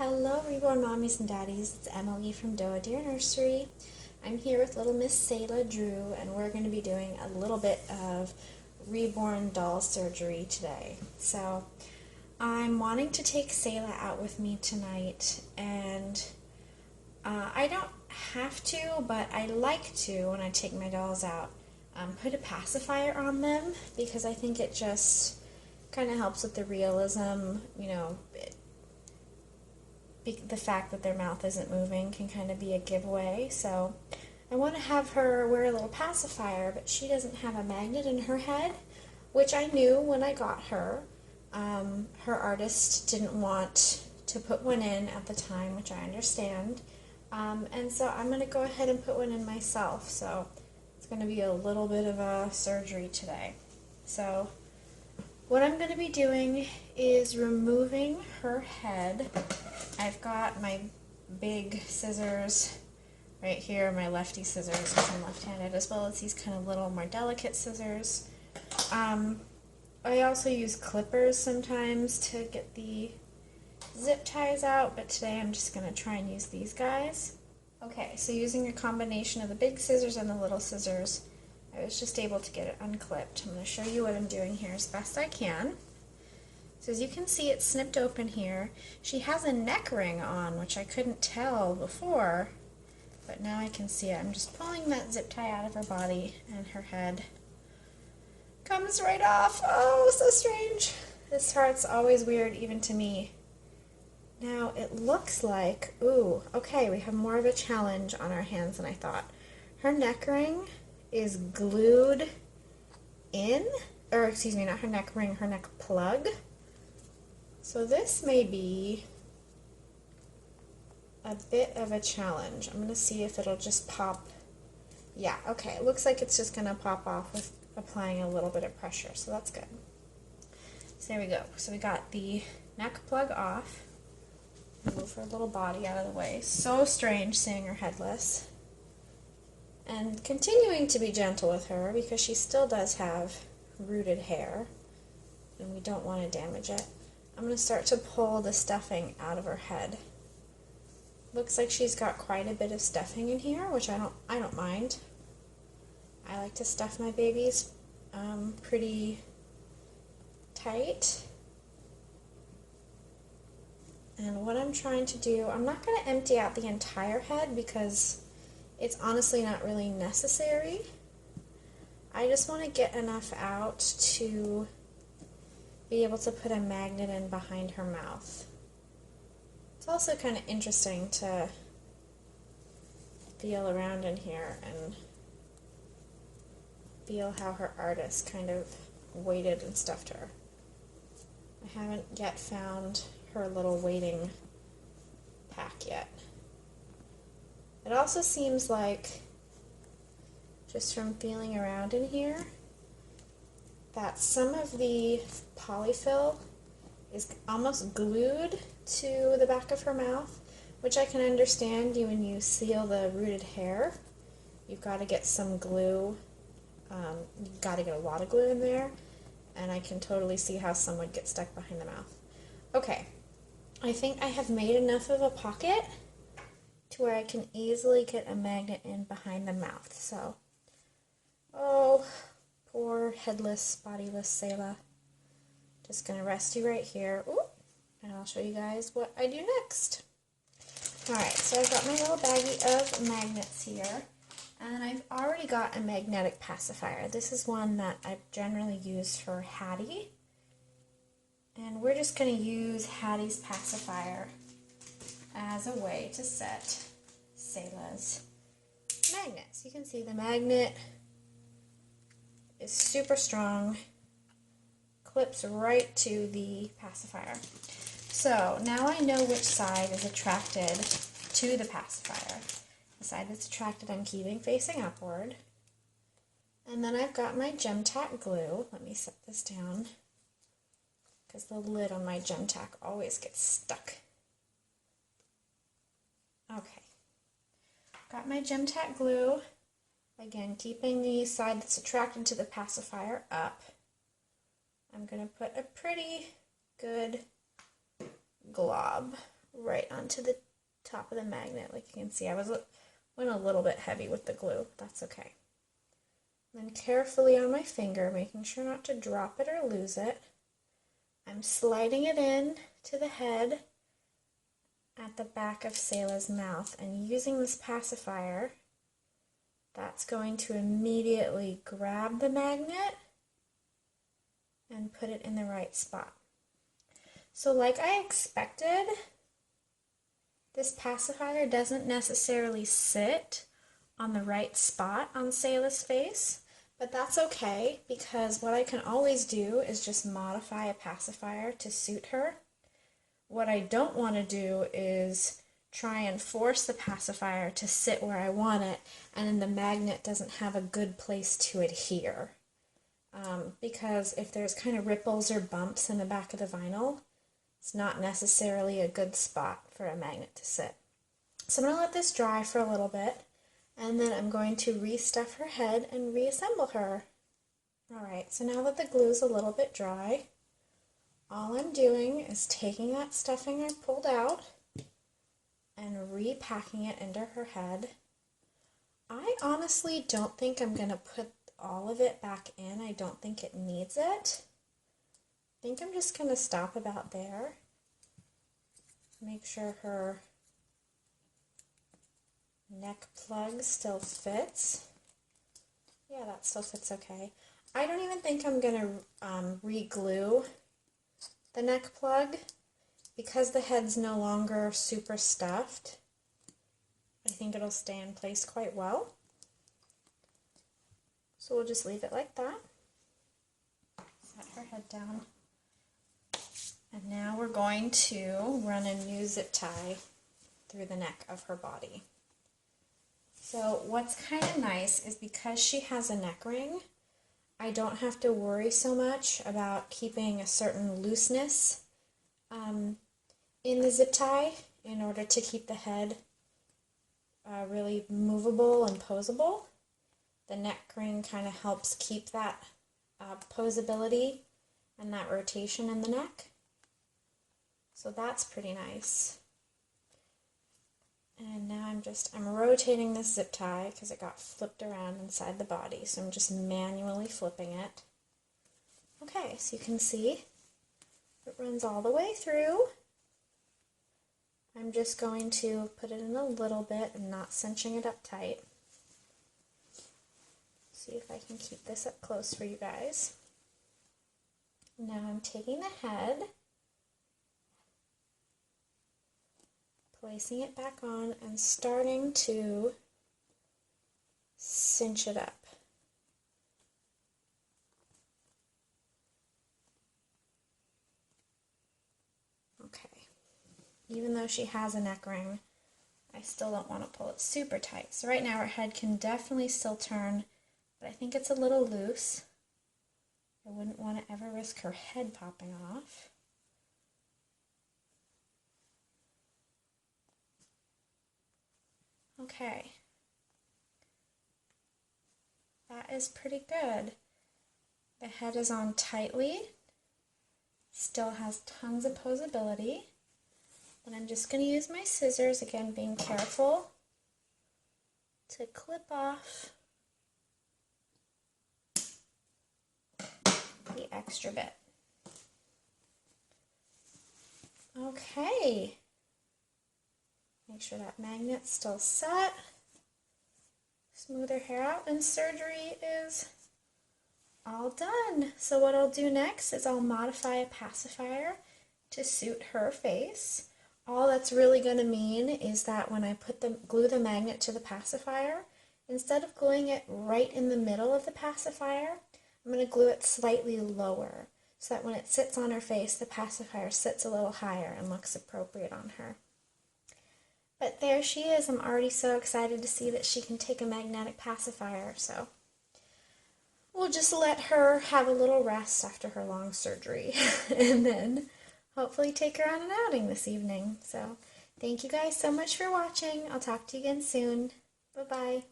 Hello, Reborn Mommies and Daddies. It's Emily from Doa Deer Nursery. I'm here with little Miss Selah Drew, and we're going to be doing a little bit of Reborn doll surgery today. So, I'm wanting to take Selah out with me tonight, and I don't have to, but I like to when I take my dolls out, put a pacifier on them because I think it just kind of helps with the realism, the fact that their mouth isn't moving can kind of be a giveaway. So I want to have her wear a little pacifier, but she doesn't have a magnet in her head, which I knew when I got her. Her artist didn't want to put one in at the time, which I understand. And so I'm going to go ahead and put one in myself. So it's going to be a little bit of a surgery today. So what I'm going to be doing is removing her head. I've got my big scissors right here, my lefty scissors, because I'm left-handed, as well as these kind of little more delicate scissors. I also use clippers sometimes to get the zip ties out, but today I'm just going to try and use these guys. Okay, so using a combination of the big scissors and the little scissors, I was just able to get it unclipped. I'm going to show you what I'm doing here as best I can. So as you can see, it's snipped open here. She has a neck ring on, which I couldn't tell before, but now I can see it. I'm just pulling that zip tie out of her body, and her head comes right off. Oh, so strange. This part's always weird, even to me. Now, it looks like, ooh, okay, we have more of a challenge on our hands than I thought. Her neck ring is glued in, or excuse me, not her neck ring, her neck plug. So this may be a bit of a challenge. I'm going to see if it'll just pop. Yeah, okay, it looks like it's just going to pop off with applying a little bit of pressure, so that's good. So there we go. So we got the neck plug off. Move her little body out of the way. So strange seeing her headless. And continuing to be gentle with her because she still does have rooted hair, and we don't want to damage it. I'm going to start to pull the stuffing out of her head. Looks like she's got quite a bit of stuffing in here, which I don't mind. I like to stuff my babies pretty tight. And what I'm trying to do, I'm not going to empty out the entire head because it's honestly not really necessary. I just want to get enough out to be able to put a magnet in behind her mouth. It's also kind of interesting to feel around in here and feel how her artist kind of weighted and stuffed her. I haven't yet found her little weighting pack yet. It also seems like, just from feeling around in here, that some of the polyfill is almost glued to the back of her mouth, which I can understand. When you seal the rooted hair, you've got to get some glue. You've got to get a lot of glue in there, and I can totally see how some would get stuck behind the mouth. Okay, I think I have made enough of a pocket to where I can easily get a magnet in behind the mouth. So, oh, poor headless, bodiless Selah. Just going to rest you right here. Ooh, and I'll show you guys what I do next. Alright, so I've got my little baggie of magnets here. And I've already got a magnetic pacifier. This is one that I've generally used for Hattie. And we're just going to use Hattie's pacifier as a way to set Selah's magnets. You can see the magnet is super strong, clips right to the pacifier. So now I know which side is attracted to the pacifier. The side that's attracted I'm keeping facing upward. And then I've got my Gem Tack glue. Let me set this down because the lid on my Gem Tack always gets stuck. Okay. Got my Gem Tack glue. Again, keeping the side that's attracted to the pacifier up. I'm going to put a pretty good glob right onto the top of the magnet. Like you can see, I went a little bit heavy with the glue. That's okay. Then carefully on my finger, making sure not to drop it or lose it, I'm sliding it in to the head at the back of Selah's mouth, and using this pacifier, that's going to immediately grab the magnet and put it in the right spot. So like I expected, this pacifier doesn't necessarily sit on the right spot on Selah's face, but that's okay because what I can always do is just modify a pacifier to suit her. What I don't want to do is try and force the pacifier to sit where I want it, and then the magnet doesn't have a good place to adhere. Because if there's kind of ripples or bumps in the back of the vinyl, it's not necessarily a good spot for a magnet to sit. So I'm going to let this dry for a little bit, and then I'm going to restuff her head and reassemble her. Alright, so now that the glue's a little bit dry, all I'm doing is taking that stuffing I pulled out and repacking it into her head. I honestly don't think I'm going to put all of it back in. I don't think it needs it. I think I'm just going to stop about there. Make sure her neck plug still fits. Yeah, that still fits okay. I don't even think I'm going to re-glue the neck plug because the head's no longer super stuffed. I think it'll stay in place quite well. So we'll just leave it like that. Set her head down. And now we're going to run a new zip tie through the neck of her body. So what's kind of nice is because she has a neck ring, I don't have to worry so much about keeping a certain looseness in the zip tie in order to keep the head really movable and posable. The neck ring kind of helps keep that posability and that rotation in the neck. So that's pretty nice. And now I'm rotating this zip tie because it got flipped around inside the body. So I'm just manually flipping it. Okay, so you can see it runs all the way through. I'm just going to put it in a little bit and not cinching it up tight. See if I can keep this up close for you guys. Now I'm taking the head, placing it back on, and starting to cinch it up. Okay. Even though she has a neck ring, I still don't want to pull it super tight. So right now her head can definitely still turn, but I think it's a little loose. I wouldn't want to ever risk her head popping off. Okay. That is pretty good. The head is on tightly, still has tons of posability. And I'm just going to use my scissors, again being careful, to clip off the extra bit. Okay. Make sure that magnet's still set. Smooth her hair out, and surgery is all done. So what I'll do next is I'll modify a pacifier to suit her face. All that's really going to mean is that when I glue the magnet to the pacifier, instead of gluing it right in the middle of the pacifier, I'm going to glue it slightly lower so that when it sits on her face, the pacifier sits a little higher and looks appropriate on her. But there she is. I'm already so excited to see that she can take a magnetic pacifier, so we'll just let her have a little rest after her long surgery and then hopefully take her on an outing this evening. So thank you guys so much for watching. I'll talk to you again soon. Bye-bye.